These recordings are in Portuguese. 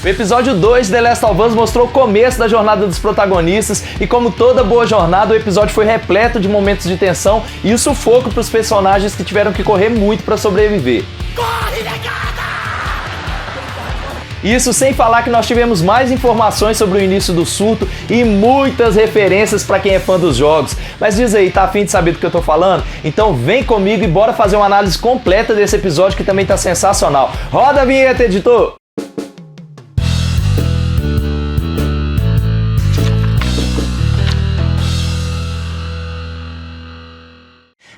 O episódio 2 de The Last of Us mostrou o começo da jornada dos protagonistas e, como toda boa jornada, o episódio foi repleto de momentos de tensão e o sufoco para os personagens que tiveram que correr muito para sobreviver. Corre, negada! Isso sem falar que nós tivemos mais informações sobre o início do surto e muitas referências para quem é fã dos jogos. Mas diz aí, tá afim de saber do que eu tô falando? Então vem comigo e bora fazer uma análise completa desse episódio que também tá sensacional. Roda a vinheta, editor!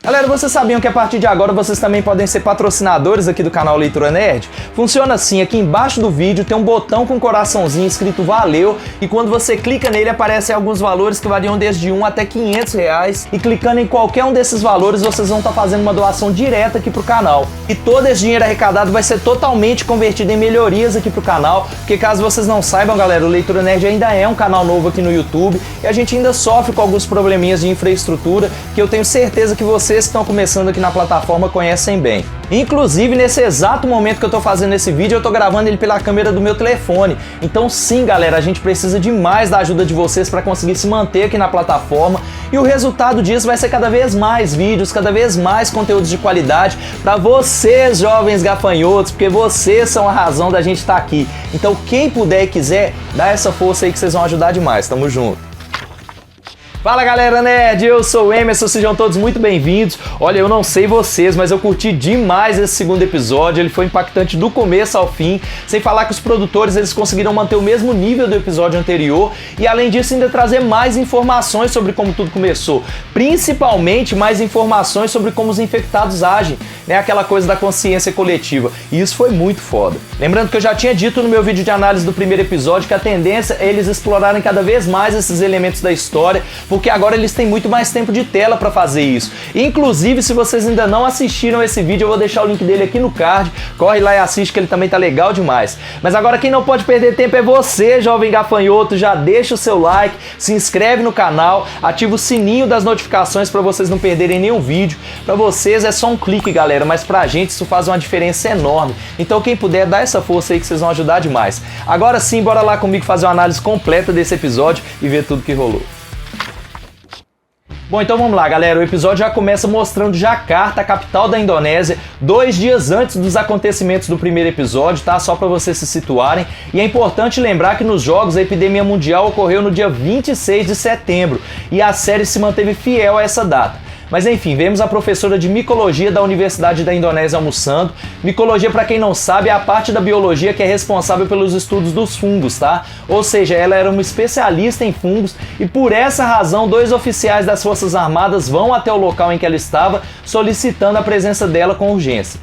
Galera, vocês sabiam que a partir de agora vocês também podem ser patrocinadores aqui do canal Leitura Nerd? Funciona assim, aqui embaixo do vídeo tem um botão com um coraçãozinho escrito Valeu e quando você clica nele aparecem alguns valores que variam desde 1 até 500 reais e clicando em qualquer um desses valores vocês vão estar fazendo uma doação direta aqui pro canal. E todo esse dinheiro arrecadado vai ser totalmente convertido em melhorias aqui pro canal, porque caso vocês não saibam, galera, o Leitura Nerd ainda é um canal novo aqui no YouTube e a gente ainda sofre com alguns probleminhas de infraestrutura que eu tenho certeza que vocês que estão começando aqui na plataforma conhecem bem. Inclusive, nesse exato momento que eu tô fazendo esse vídeo, eu tô gravando ele pela câmera do meu telefone. Então sim, galera, a gente precisa demais da ajuda de vocês para conseguir se manter aqui na plataforma e o resultado disso vai ser cada vez mais vídeos, cada vez mais conteúdos de qualidade para vocês, jovens gafanhotos, porque vocês são a razão da gente estar aqui. Então quem puder e quiser, dá essa força aí que vocês vão ajudar demais. Tamo junto! Fala galera nerd, eu sou o Emerson, sejam todos muito bem-vindos. Olha, eu não sei vocês, mas eu curti demais esse segundo episódio, ele foi impactante do começo ao fim, sem falar que os produtores eles conseguiram manter o mesmo nível do episódio anterior e além disso ainda trazer mais informações sobre como tudo começou, principalmente mais informações sobre como os infectados agem, né, aquela coisa da consciência coletiva, e isso foi muito foda. Lembrando que eu já tinha dito no meu vídeo de análise do primeiro episódio que a tendência é eles explorarem cada vez mais esses elementos da história, porque agora eles têm muito mais tempo de tela para fazer isso. Inclusive, se vocês ainda não assistiram esse vídeo, eu vou deixar o link dele aqui no card. Corre lá e assiste que ele também tá legal demais. Mas agora quem não pode perder tempo é você, jovem gafanhoto. Já deixa o seu like, se inscreve no canal, ativa o sininho das notificações para vocês não perderem nenhum vídeo. Para vocês é só um clique, galera, mas pra gente isso faz uma diferença enorme. Então quem puder, dá essa força aí que vocês vão ajudar demais. Agora sim, bora lá comigo fazer uma análise completa desse episódio e ver tudo que rolou. Bom, então vamos lá, galera. O episódio já começa mostrando Jakarta, a capital da Indonésia, 2 dias antes dos acontecimentos do primeiro episódio, tá? Só para vocês se situarem. E é importante lembrar que nos jogos a epidemia mundial ocorreu no dia 26 de setembro e a série se manteve fiel a essa data. Mas enfim, vemos a professora de micologia da Universidade da Indonésia almoçando. Micologia, para quem não sabe, é a parte da biologia que é responsável pelos estudos dos fungos, tá? Ou seja, ela era uma especialista em fungos e por essa razão 2 oficiais das Forças Armadas vão até o local em que ela estava solicitando a presença dela com urgência.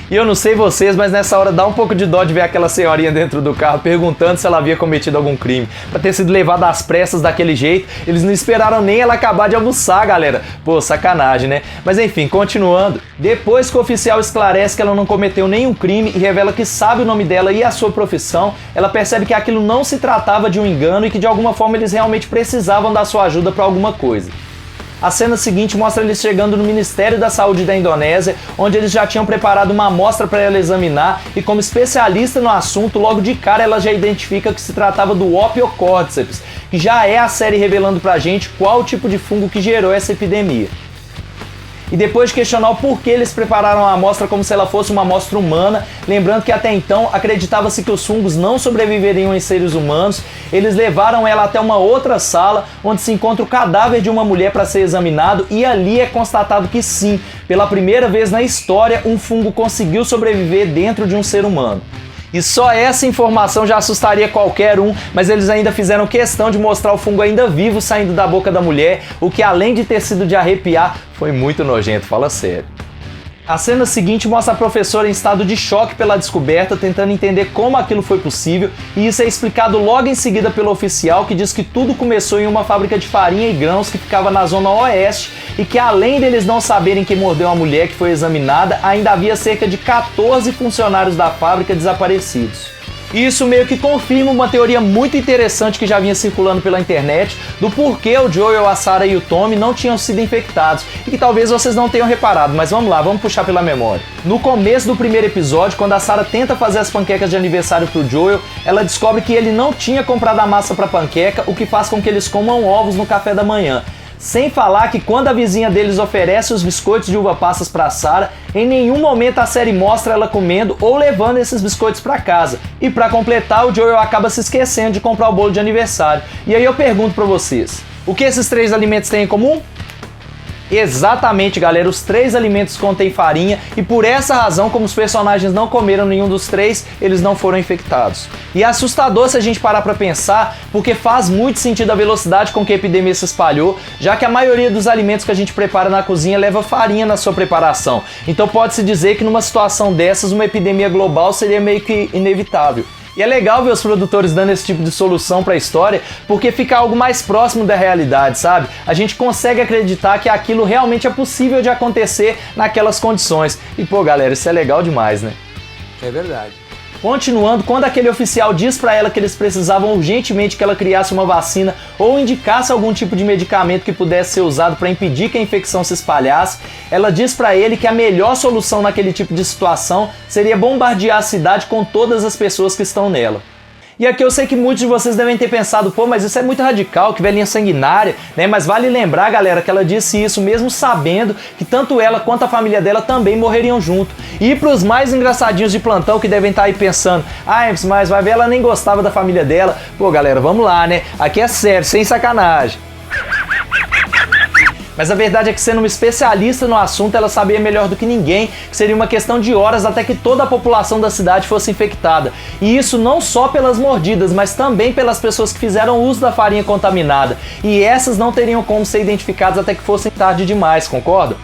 E eu não sei vocês, mas nessa hora dá um pouco de dó de ver aquela senhorinha dentro do carro perguntando se ela havia cometido algum crime. Pra ter sido levada às pressas daquele jeito, eles não esperaram nem ela acabar de almoçar, galera. Pô, sacanagem, né? Mas enfim, continuando. Depois que o oficial esclarece que ela não cometeu nenhum crime e revela que sabe o nome dela e a sua profissão, ela percebe que aquilo não se tratava de um engano e que de alguma forma eles realmente precisavam da sua ajuda pra alguma coisa. A cena seguinte mostra eles chegando no Ministério da Saúde da Indonésia, onde eles já tinham preparado uma amostra para ela examinar e como especialista no assunto, logo de cara ela já identifica que se tratava do Ophiocordyceps, que já é a série revelando pra gente qual o tipo de fungo que gerou essa epidemia. E depois de questionar o porquê eles prepararam a amostra como se ela fosse uma amostra humana, lembrando que até então acreditava-se que os fungos não sobreviveriam em seres humanos, eles levaram ela até uma outra sala onde se encontra o cadáver de uma mulher para ser examinado e ali é constatado que sim, pela primeira vez na história, um fungo conseguiu sobreviver dentro de um ser humano. E só essa informação já assustaria qualquer um, mas eles ainda fizeram questão de mostrar o fungo ainda vivo saindo da boca da mulher, o que além de ter sido de arrepiar, foi muito nojento, fala sério. A cena seguinte mostra a professora em estado de choque pela descoberta, tentando entender como aquilo foi possível, e isso é explicado logo em seguida pelo oficial, que diz que tudo começou em uma fábrica de farinha e grãos que ficava na zona oeste, e que além deles não saberem quem mordeu a mulher que foi examinada, ainda havia cerca de 14 funcionários da fábrica desaparecidos. E isso meio que confirma uma teoria muito interessante que já vinha circulando pela internet do porquê o Joel, a Sarah e o Tommy não tinham sido infectados e que talvez vocês não tenham reparado, mas vamos lá, vamos puxar pela memória. No começo do primeiro episódio, quando a Sarah tenta fazer as panquecas de aniversário pro Joel, ela descobre que ele não tinha comprado a massa pra panqueca, o que faz com que eles comam ovos no café da manhã. Sem falar que quando a vizinha deles oferece os biscoitos de uva passas para Sarah, em nenhum momento a série mostra ela comendo ou levando esses biscoitos para casa. E para completar, o Joel acaba se esquecendo de comprar o bolo de aniversário. E aí eu pergunto para vocês, o que esses três alimentos têm em comum? Exatamente, galera, os três alimentos contêm farinha e por essa razão, como os personagens não comeram nenhum dos três, eles não foram infectados. E é assustador se a gente parar pra pensar, porque faz muito sentido a velocidade com que a epidemia se espalhou, já que a maioria dos alimentos que a gente prepara na cozinha leva farinha na sua preparação. Então pode-se dizer que numa situação dessas, uma epidemia global seria meio que inevitável. E é legal ver os produtores dando esse tipo de solução para a história, porque fica algo mais próximo da realidade, sabe? A gente consegue acreditar que aquilo realmente é possível de acontecer naquelas condições. E pô, galera, isso é legal demais, né? É verdade. Continuando, quando aquele oficial diz pra ela que eles precisavam urgentemente que ela criasse uma vacina ou indicasse algum tipo de medicamento que pudesse ser usado para impedir que a infecção se espalhasse, ela diz pra ele que a melhor solução naquele tipo de situação seria bombardear a cidade com todas as pessoas que estão nela. E aqui eu sei que muitos de vocês devem ter pensado, pô, mas isso é muito radical, que velhinha sanguinária, né? Mas vale lembrar, galera, que ela disse isso mesmo sabendo que tanto ela quanto a família dela também morreriam junto. E pros mais engraçadinhos de plantão que devem estar aí pensando, mas vai ver, ela nem gostava da família dela. Pô, galera, vamos lá, né? Aqui é sério, sem sacanagem. Mas a verdade é que, sendo uma especialista no assunto, ela sabia melhor do que ninguém que seria uma questão de horas até que toda a população da cidade fosse infectada. E isso não só pelas mordidas, mas também pelas pessoas que fizeram uso da farinha contaminada. E essas não teriam como ser identificadas até que fosse tarde demais, concorda?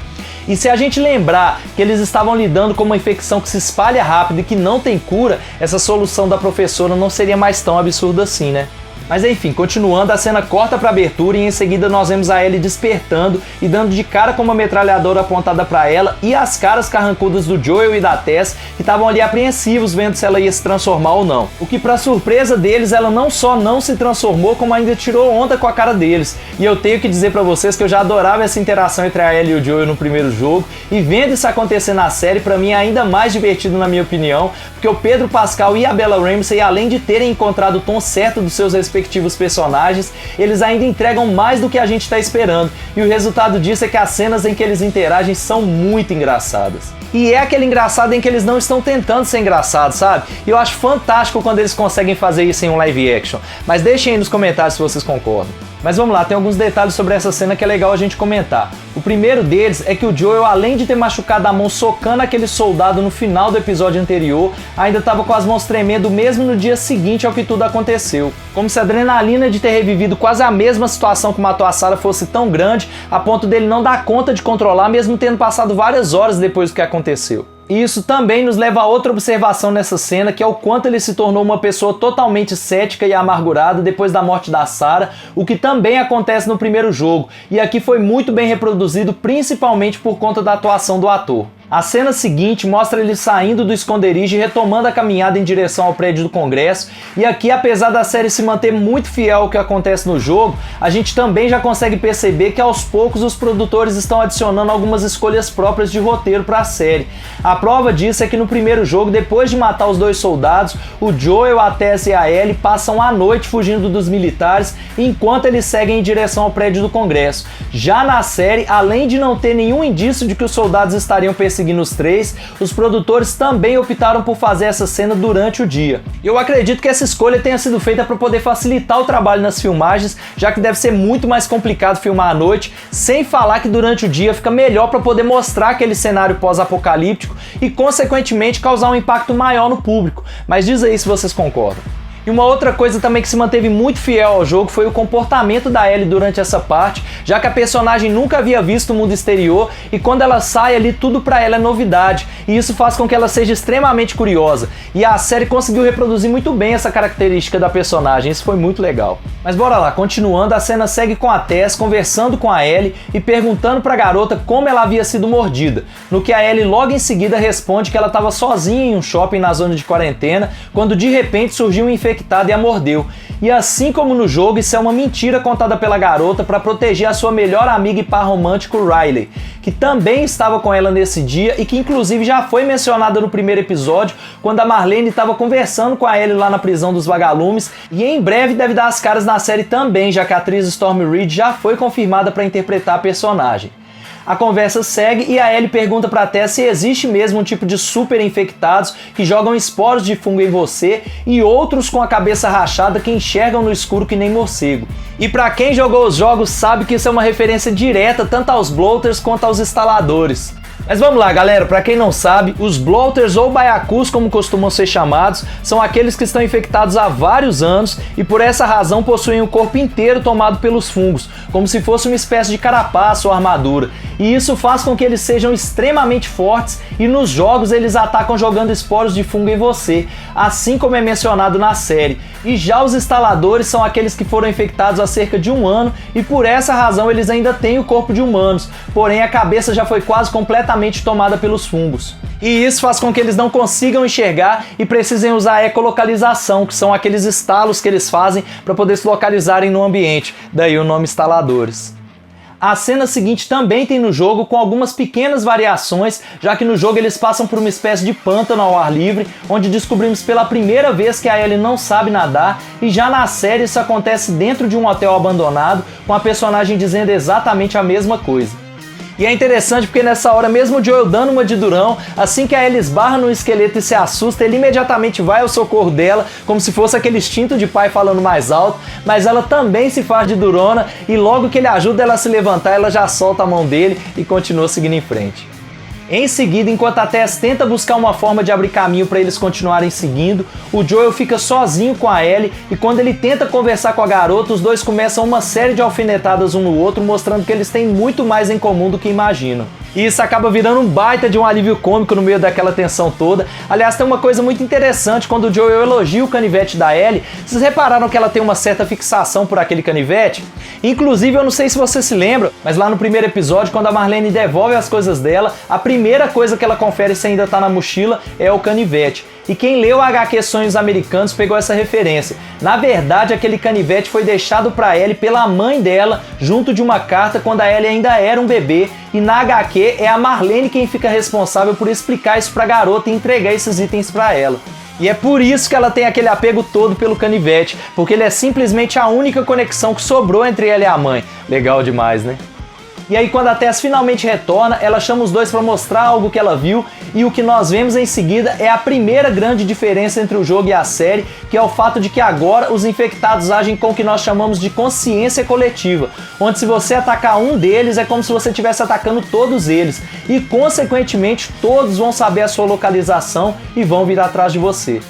E se a gente lembrar que eles estavam lidando com uma infecção que se espalha rápido e que não tem cura, essa solução da professora não seria mais tão absurda assim, né? Mas enfim, continuando, a cena corta para abertura e em seguida nós vemos a Ellie despertando e dando de cara com uma metralhadora apontada para ela e as caras carrancudas do Joel e da Tess, que estavam ali apreensivos vendo se ela ia se transformar ou não. O que, para surpresa deles, ela não só não se transformou, como ainda tirou onda com a cara deles. E eu tenho que dizer para vocês que eu já adorava essa interação entre a Ellie e o Joel no primeiro jogo, e vendo isso acontecer na série, para mim é ainda mais divertido na minha opinião, porque o Pedro Pascal e a Bella Ramsey, além de terem encontrado o tom certo dos seus respectivos personagens, eles ainda entregam mais do que a gente está esperando, e o resultado disso é que as cenas em que eles interagem são muito engraçadas. E é aquele engraçado em que eles não estão tentando ser engraçados, sabe? E eu acho fantástico quando eles conseguem fazer isso em um live action, mas deixem aí nos comentários se vocês concordam. Mas vamos lá, tem alguns detalhes sobre essa cena que é legal a gente comentar. O primeiro deles é que o Joel, além de ter machucado a mão socando aquele soldado no final do episódio anterior, ainda estava com as mãos tremendo mesmo no dia seguinte ao que tudo aconteceu. Como se a adrenalina de ter revivido quase a mesma situação que matou a Sarah fosse tão grande, a ponto dele não dar conta de controlar, mesmo tendo passado várias horas depois do que aconteceu. E isso também nos leva a outra observação nessa cena, que é o quanto ele se tornou uma pessoa totalmente cética e amargurada depois da morte da Sarah, o que também acontece no primeiro jogo, e aqui foi muito bem reproduzido, principalmente por conta da atuação do ator. A cena seguinte mostra ele saindo do esconderijo e retomando a caminhada em direção ao prédio do Congresso, e aqui, apesar da série se manter muito fiel ao que acontece no jogo, a gente também já consegue perceber que aos poucos os produtores estão adicionando algumas escolhas próprias de roteiro para a série. A prova disso é que no primeiro jogo, depois de matar os dois soldados, o Joel, a Tess e a Ellie passam a noite fugindo dos militares enquanto eles seguem em direção ao prédio do Congresso. Já na série, além de não ter nenhum indício de que os soldados estariam perseguindo os três, os produtores também optaram por fazer essa cena durante o dia. Eu acredito que essa escolha tenha sido feita para poder facilitar o trabalho nas filmagens, já que deve ser muito mais complicado filmar à noite, sem falar que durante o dia fica melhor para poder mostrar aquele cenário pós-apocalíptico e, consequentemente, causar um impacto maior no público. Mas diz aí se vocês concordam. E uma outra coisa também que se manteve muito fiel ao jogo foi o comportamento da Ellie durante essa parte, já que a personagem nunca havia visto o mundo exterior e quando ela sai ali tudo pra ela é novidade, e isso faz com que ela seja extremamente curiosa. E a série conseguiu reproduzir muito bem essa característica da personagem, isso foi muito legal. Mas bora lá, continuando, a cena segue com a Tess conversando com a Ellie e perguntando pra garota como ela havia sido mordida, no que a Ellie logo em seguida responde que ela estava sozinha em um shopping na zona de quarentena, quando de repente surgiu um infectado e a mordeu. E assim como no jogo, isso é uma mentira contada pela garota para proteger a sua melhor amiga e par romântico Riley, que também estava com ela nesse dia e que inclusive já foi mencionada no primeiro episódio, quando a Marlene estava conversando com a Ellie lá na prisão dos vagalumes, e em breve deve dar as caras na série também, já que a atriz Stormy Reed já foi confirmada para interpretar a personagem. A conversa segue e a Ellie pergunta pra Tess se existe mesmo um tipo de super infectados que jogam esporos de fungo em você e outros com a cabeça rachada que enxergam no escuro que nem morcego. E pra quem jogou os jogos sabe que isso é uma referência direta tanto aos bloaters quanto aos instaladores. Mas vamos lá, galera, pra quem não sabe, os bloaters ou baiacus, como costumam ser chamados, são aqueles que estão infectados há vários anos e por essa razão possuem o corpo inteiro tomado pelos fungos, como se fosse uma espécie de carapaça ou armadura. E isso faz com que eles sejam extremamente fortes e nos jogos eles atacam jogando esporos de fungo em você, assim como é mencionado na série. E já os instaladores são aqueles que foram infectados há cerca de um ano e por essa razão eles ainda têm o corpo de humanos, porém a cabeça já foi quase completamente tomada pelos fungos. E isso faz com que eles não consigam enxergar e precisem usar a ecolocalização, que são aqueles estalos que eles fazem para poder se localizarem no ambiente, daí o nome instaladores. A cena seguinte também tem no jogo, com algumas pequenas variações, já que no jogo eles passam por uma espécie de pântano ao ar livre, onde descobrimos pela primeira vez que a Ellie não sabe nadar, e já na série isso acontece dentro de um hotel abandonado, com a personagem dizendo exatamente a mesma coisa. E é interessante porque nessa hora, mesmo o Joel dando uma de durão, assim que a Ellie esbarra no esqueleto e se assusta, ele imediatamente vai ao socorro dela, como se fosse aquele instinto de pai falando mais alto, mas ela também se faz de durona e logo que ele ajuda ela a se levantar, ela já solta a mão dele e continua seguindo em frente. Em seguida, enquanto a Tess tenta buscar uma forma de abrir caminho para eles continuarem seguindo, o Joel fica sozinho com a Ellie e quando ele tenta conversar com a garota, os dois começam uma série de alfinetadas um no outro, mostrando que eles têm muito mais em comum do que imaginam. E isso acaba virando um baita de um alívio cômico no meio daquela tensão toda. Aliás, tem uma coisa muito interessante quando o Joel elogia o canivete da Ellie. Vocês repararam que ela tem uma certa fixação por aquele canivete? Inclusive, eu não sei se você se lembra, mas lá no primeiro episódio, quando a Marlene devolve as coisas dela, a primeira coisa que ela confere se ainda tá na mochila é o canivete. E quem leu a HQ Sonhos Americanos pegou essa referência. Na verdade, aquele canivete foi deixado para Ellie pela mãe dela, junto de uma carta quando a Ellie ainda era um bebê, e na HQ é a Marlene quem fica responsável por explicar isso pra garota e entregar esses itens para ela. E é por isso que ela tem aquele apego todo pelo canivete, porque ele é simplesmente a única conexão que sobrou entre ela e a mãe. Legal demais, né? E aí quando a Tess finalmente retorna, ela chama os dois para mostrar algo que ela viu, e o que nós vemos em seguida é a primeira grande diferença entre o jogo e a série, que é o fato de que agora os infectados agem com o que nós chamamos de consciência coletiva, onde se você atacar um deles é como se você estivesse atacando todos eles, e consequentemente todos vão saber a sua localização e vão vir atrás de você.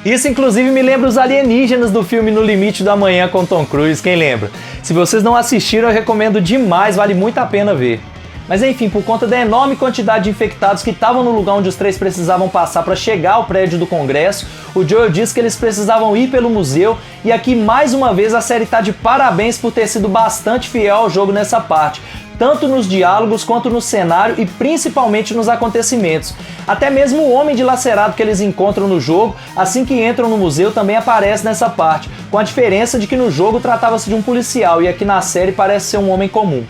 Isso inclusive me lembra os alienígenas do filme No Limite do Amanhã com Tom Cruise, quem lembra? Se vocês não assistiram, eu recomendo demais, vale muito a pena ver. Mas enfim, por conta da enorme quantidade de infectados que estavam no lugar onde os três precisavam passar para chegar ao prédio do Congresso, o Joel disse que eles precisavam ir pelo museu, e aqui mais uma vez a série tá de parabéns por ter sido bastante fiel ao jogo nessa parte, tanto nos diálogos quanto no cenário e principalmente nos acontecimentos. Até mesmo o homem dilacerado que eles encontram no jogo, assim que entram no museu, também aparece nessa parte, com a diferença de que no jogo tratava-se de um policial e aqui na série parece ser um homem comum.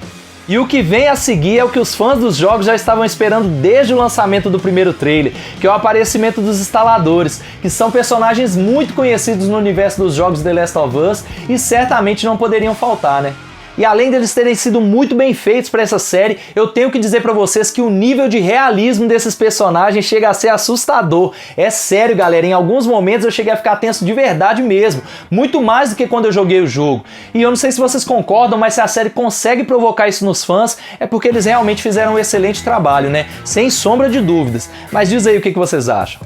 E o que vem a seguir é o que os fãs dos jogos já estavam esperando desde o lançamento do primeiro trailer, que é o aparecimento dos instaladores, que são personagens muito conhecidos no universo dos jogos The Last of Us e certamente não poderiam faltar, né? E além deles terem sido muito bem feitos para essa série, eu tenho que dizer para vocês que o nível de realismo desses personagens chega a ser assustador. É sério, galera, em alguns momentos eu cheguei a ficar tenso de verdade mesmo, muito mais do que quando eu joguei o jogo. E eu não sei se vocês concordam, mas se a série consegue provocar isso nos fãs, é porque eles realmente fizeram um excelente trabalho, né? Sem sombra de dúvidas. Mas diz aí o que vocês acham.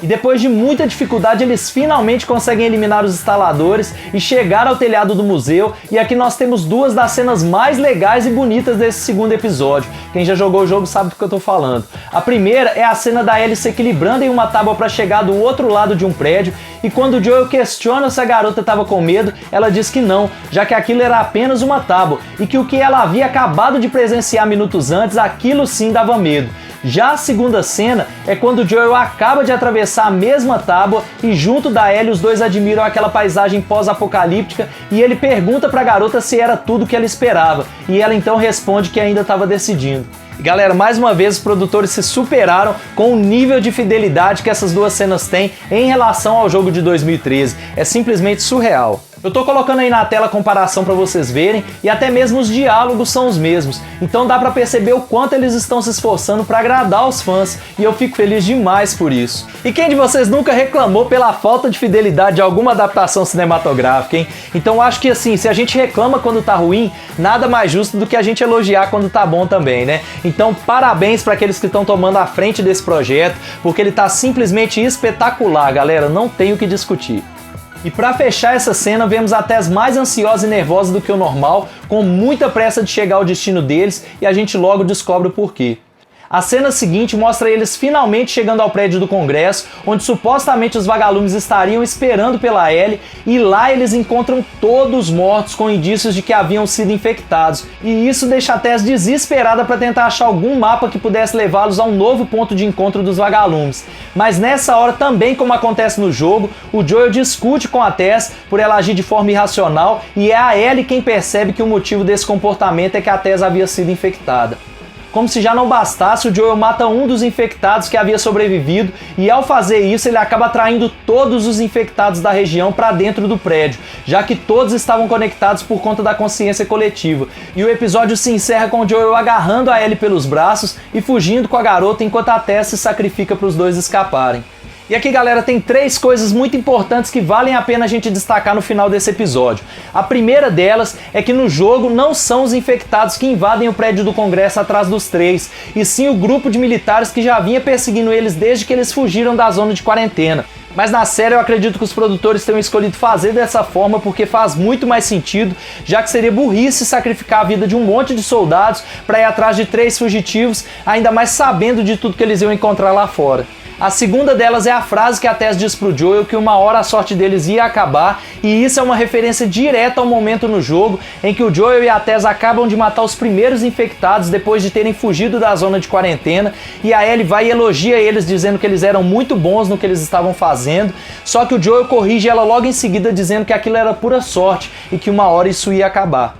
E depois de muita dificuldade, eles finalmente conseguem eliminar os instaladores e chegar ao telhado do museu. E aqui nós temos duas das cenas mais legais e bonitas desse segundo episódio. Quem já jogou o jogo sabe do que eu tô falando. A primeira é a cena da Ellie se equilibrando em uma tábua para chegar do outro lado de um prédio. E quando o Joel questiona se a garota estava com medo, ela diz que não, já que aquilo era apenas uma tábua e que o que ela havia acabado de presenciar minutos antes, aquilo sim dava medo. Já a segunda cena é quando o Joel acaba de atravessar a mesma tábua e junto da Ellie os dois admiram aquela paisagem pós-apocalíptica e ele pergunta pra garota se era tudo o que ela esperava e ela então responde que ainda estava decidindo. E galera, mais uma vez os produtores se superaram com o nível de fidelidade que essas duas cenas têm em relação ao jogo de 2013. É simplesmente surreal. Eu tô colocando aí na tela a comparação para vocês verem e até mesmo os diálogos são os mesmos. Então dá para perceber o quanto eles estão se esforçando para agradar os fãs e eu fico feliz demais por isso. E quem de vocês nunca reclamou pela falta de fidelidade de alguma adaptação cinematográfica, hein? Então acho que assim, se a gente reclama quando tá ruim, nada mais justo do que a gente elogiar quando tá bom também, né? Então parabéns para aqueles que estão tomando a frente desse projeto, porque ele tá simplesmente espetacular, galera, não tem o que discutir. E para fechar essa cena, vemos a Tess mais ansiosa e nervosa do que o normal, com muita pressa de chegar ao destino deles e a gente logo descobre o porquê. A cena seguinte mostra eles finalmente chegando ao prédio do Congresso, onde supostamente os vagalumes estariam esperando pela Ellie, e lá eles encontram todos mortos com indícios de que haviam sido infectados. E isso deixa a Tess desesperada para tentar achar algum mapa que pudesse levá-los a um novo ponto de encontro dos vagalumes. Mas nessa hora, também como acontece no jogo, o Joel discute com a Tess por ela agir de forma irracional e é a Ellie quem percebe que o motivo desse comportamento é que a Tess havia sido infectada. Como se já não bastasse, o Joel mata um dos infectados que havia sobrevivido e ao fazer isso ele acaba atraindo todos os infectados da região para dentro do prédio, já que todos estavam conectados por conta da consciência coletiva. E o episódio se encerra com o Joel agarrando a Ellie pelos braços e fugindo com a garota enquanto a Tess se sacrifica para os dois escaparem. E aqui, galera, tem três coisas muito importantes que valem a pena a gente destacar no final desse episódio. A primeira delas é que no jogo não são os infectados que invadem o prédio do Congresso atrás dos três, e sim o grupo de militares que já vinha perseguindo eles desde que eles fugiram da zona de quarentena. Mas na série eu acredito que os produtores tenham escolhido fazer dessa forma porque faz muito mais sentido, já que seria burrice sacrificar a vida de um monte de soldados para ir atrás de três fugitivos, ainda mais sabendo de tudo que eles iam encontrar lá fora. A segunda delas é a frase que a Tess diz pro Joel que uma hora a sorte deles ia acabar, e isso é uma referência direta ao momento no jogo em que o Joel e a Tess acabam de matar os primeiros infectados depois de terem fugido da zona de quarentena, e a Ellie vai e elogia eles dizendo que eles eram muito bons no que eles estavam fazendo, só que o Joel corrige ela logo em seguida dizendo que aquilo era pura sorte e que uma hora isso ia acabar.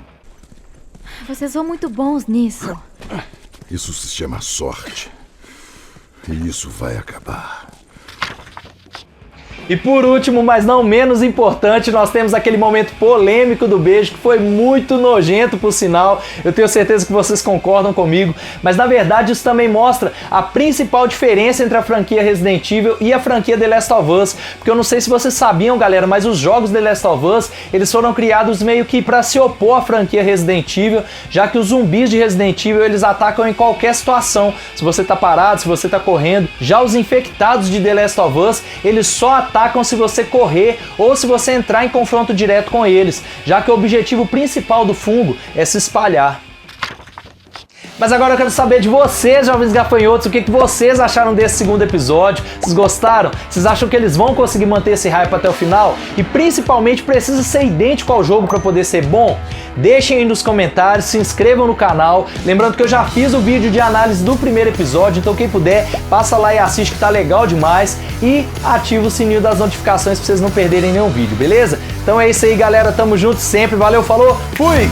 Vocês são muito bons nisso. Isso se chama sorte. E isso vai acabar. E por último, mas não menos importante, nós temos aquele momento polêmico do beijo, que foi muito nojento por sinal, eu tenho certeza que vocês concordam comigo, mas na verdade isso também mostra a principal diferença entre a franquia Resident Evil e a franquia The Last of Us, porque eu não sei se vocês sabiam, galera, mas os jogos The Last of Us, eles foram criados meio que para se opor à franquia Resident Evil, já que os zumbis de Resident Evil, eles atacam em qualquer situação, se você tá parado, se você tá correndo. Já os infectados de The Last of Us, eles só atacam se você correr ou se você entrar em confronto direto com eles, já que o objetivo principal do fungo é se espalhar. Mas agora eu quero saber de vocês, jovens gafanhotos, o que vocês acharam desse segundo episódio? Vocês gostaram? Vocês acham que eles vão conseguir manter esse hype até o final? E principalmente, precisa ser idêntico ao jogo para poder ser bom? Deixem aí nos comentários, se inscrevam no canal. Lembrando que eu já fiz o vídeo de análise do primeiro episódio, então quem puder, passa lá e assiste que tá legal demais. E ativa o sininho das notificações para vocês não perderem nenhum vídeo, beleza? Então é isso aí, galera. Tamo junto sempre. Valeu, falou, fui!